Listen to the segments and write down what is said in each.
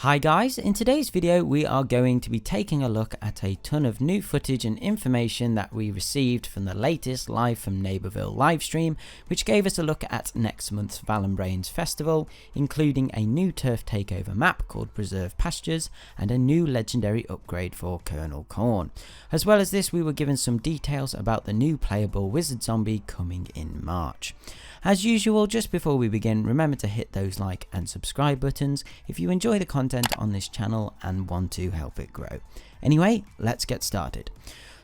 Hi guys, in today's video we are going to be taking a look at a ton of new footage and information that we received from the latest Live from Neighborville livestream, which gave us a look at next month's Valenbrainz festival, including a new turf takeover map called Preserve Pastures and a new legendary upgrade for Colonel Corn. As well as this, we were given some details about the new playable wizard zombie coming in March. As usual, just before we begin, remember to hit those like and subscribe buttons if you enjoy the content on this channel and want to help it grow. Anyway, let's get started.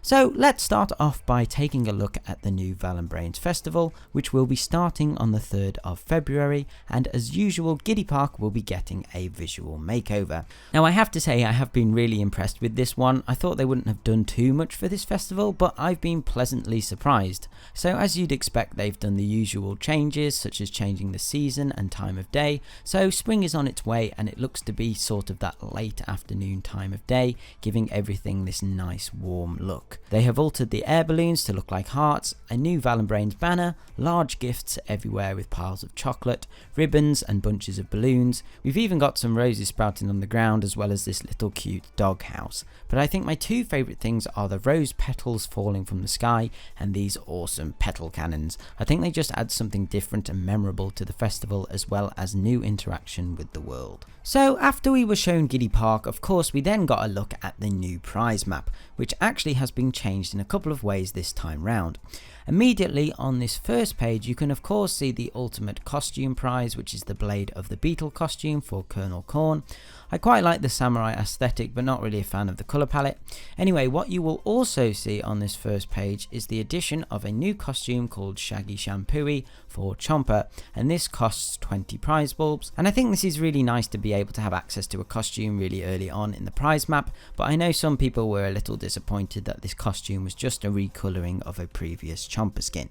So let's start off by taking a look at the new Valenbrainz festival, which will be starting on the 3rd of February, and as usual Giddy Park will be getting a visual makeover. Now I have to say I have been really impressed with this one. I thought they wouldn't have done too much for this festival, but I've been pleasantly surprised. So as you'd expect, they've done the usual changes such as changing the season and time of day, so spring is on its way and it looks to be sort of that late afternoon time of day, giving everything this nice warm look. They have altered the air balloons to look like hearts, a new Valenbrainz banner, large gifts everywhere with piles of chocolate, ribbons and bunches of balloons. We've even got some roses sprouting on the ground as well as this little cute dog house. But I think my two favourite things are the rose petals falling from the sky and these awesome petal cannons. I think they just add something different and memorable to the festival as well as new interaction with the world. So after we were shown Giddy Park, of course we then got a look at the new prize map, which actually has been changed in a couple of ways this time round. Immediately on this first page you can of course see the ultimate costume prize, which is the Blade of the Beetle costume for Colonel Corn. I quite like the samurai aesthetic but not really a fan of the colour palette. Anyway, what you will also see on this first page is the addition of a new costume called Shaggy Shampooey for Chomper, and this costs 20 prize bulbs, and I think this is really nice to be able to have access to a costume really early on in the prize map, but I know some people were a little disappointed that this costume was just a recolouring of a previous Chomper skin.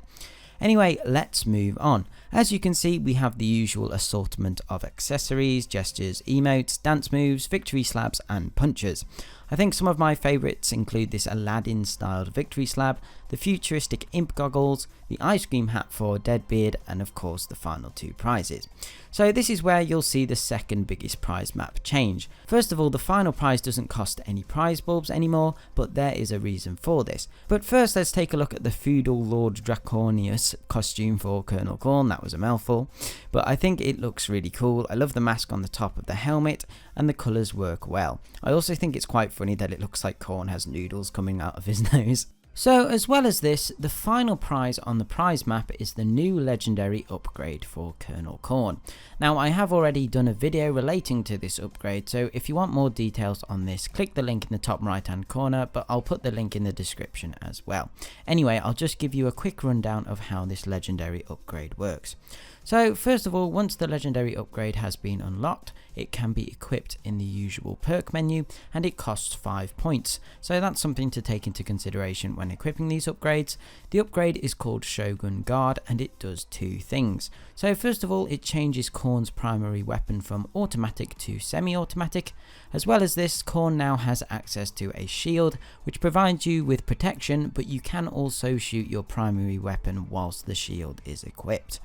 Anyway, let's move on. As you can see, we have the usual assortment of accessories, gestures, emotes, dance moves, victory slabs and punches. I think some of my favourites include this Aladdin styled victory slab, the futuristic imp goggles, the ice cream hat for Deadbeard, and of course the final two prizes. So this is where you'll see the second biggest prize map change. First of all, the final prize doesn't cost any prize bulbs anymore, but there is a reason for this. But first let's take a look at the Feudal Lord Draconius costume for Colonel Corn. That was a mouthful, but I think it looks really cool. I love the mask on the top of the helmet and the colours work well. I also think it's quite funny that it looks like Corn has noodles coming out of his nose. So as well as this, the final prize on the prize map is the new legendary upgrade for Colonel Corn. Now I have already done a video relating to this upgrade, so if you want more details on this, click the link in the top right hand corner, but I'll put the link in the description as well. Anyway, I'll just give you a quick rundown of how this legendary upgrade works. So first of all, once the legendary upgrade has been unlocked, it can be equipped in the usual perk menu and it costs 5 points. So that's something to take into consideration when equipping these upgrades. The upgrade is called Shogun Guard and it does two things. So first of all, it changes Corn's primary weapon from automatic to semi-automatic. As well as this, Corn now has access to a shield which provides you with protection, but you can also shoot your primary weapon whilst the shield is equipped.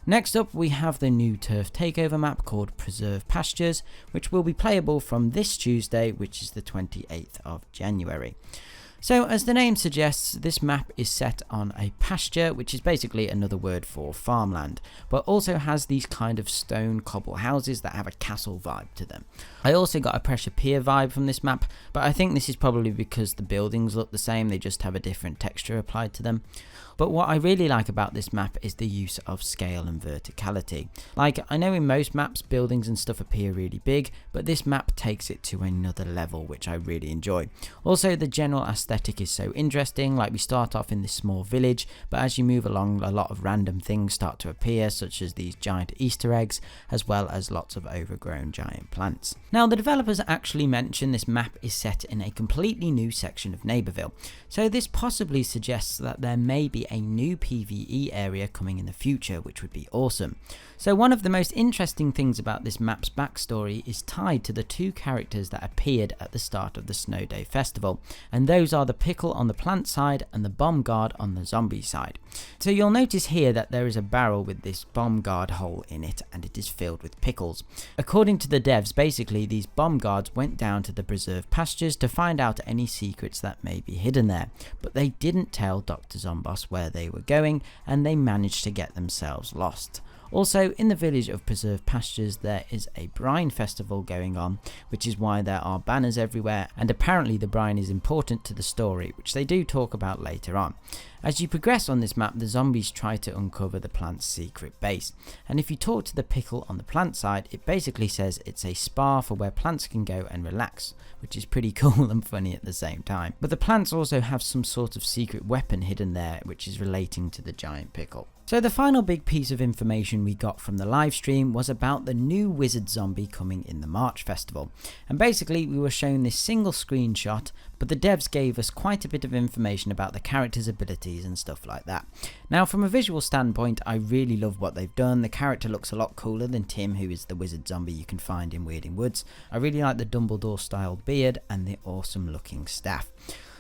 Next up we have the new turf takeover map called Preserve Pastures, which will be playable from this Tuesday, which is the 28th of January. So as the name suggests, this map is set on a pasture, which is basically another word for farmland, but also has these kind of stone cobble houses that have a castle vibe to them. I also got a pressure pier vibe from this map, but I think this is probably because the buildings look the same, they just have a different texture applied to them. But what I really like about this map is the use of scale and verticality. Like, I know in most maps buildings and stuff appear really big, but this map takes it to another level, which I really enjoy. Also, the general aesthetic is so interesting. Like, we start off in this small village, but as you move along, a lot of random things start to appear, such as these giant Easter eggs, as well as lots of overgrown giant plants. Now, the developers actually mention this map is set in a completely new section of Neighborville, so this possibly suggests that there may be a new PvE area coming in the future, which would be awesome. So one of the most interesting things about this map's backstory is tied to the two characters that appeared at the start of the Snow Day Festival, and those are are the pickle on the plant side and the bomb guard on the zombie side. So you'll notice here that there is a barrel with this bomb guard hole in it, and it is filled with pickles. According to the devs, basically these bomb guards went down to the preserved pastures to find out any secrets that may be hidden there, but they didn't tell Dr. Zomboss where they were going, and they managed to get themselves lost. Also, in the village of Preserved Pastures there is a brine festival going on, which is why there are banners everywhere, and apparently the brine is important to the story, which they do talk about later on. As you progress on this map, the zombies try to uncover the plant's secret base, and if you talk to the pickle on the plant side, it basically says it's a spa for where plants can go and relax, which is pretty cool and funny at the same time. But the plants also have some sort of secret weapon hidden there, which is relating to the giant pickle. So the final big piece of information we got from the live stream was about the new wizard zombie coming in the March festival, and basically we were shown this single screenshot, but the devs gave us quite a bit of information about the character's abilities and stuff like that. Now from a visual standpoint, I really love what they've done. The character looks a lot cooler than Tim, who is the wizard zombie you can find in Weirding Woods. I really like the Dumbledore style beard and the awesome looking staff.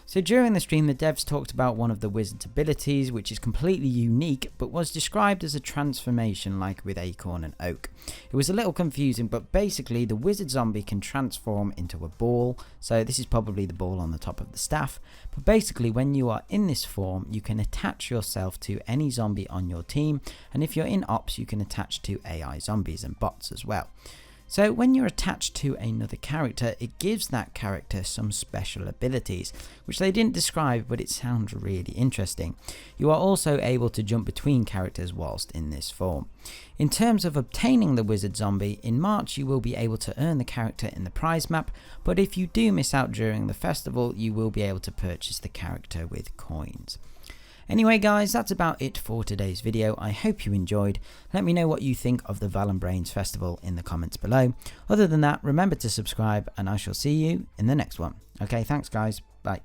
So during the stream, the devs talked about one of the wizard's abilities, which is completely unique, but was described as a transformation like with Acorn and Oak. It was a little confusing, but basically the wizard zombie can transform into a ball, so this is probably the ball on the top of the staff, but basically when you are in this form, you can attach yourself to any zombie on your team, and if you're in ops, you can attach to AI zombies and bots as well. So when you're attached to another character, it gives that character some special abilities, which they didn't describe, but it sounds really interesting. You are also able to jump between characters whilst in this form. In terms of obtaining the wizard zombie, in March you will be able to earn the character in the prize map, but if you do miss out during the festival, you will be able to purchase the character with coins. Anyway guys, that's about it for today's video. I hope you enjoyed. Let me know what you think of the Valenbrainz festival in the comments below. Other than that, remember to subscribe and I shall see you in the next one. Okay, thanks guys. Bye.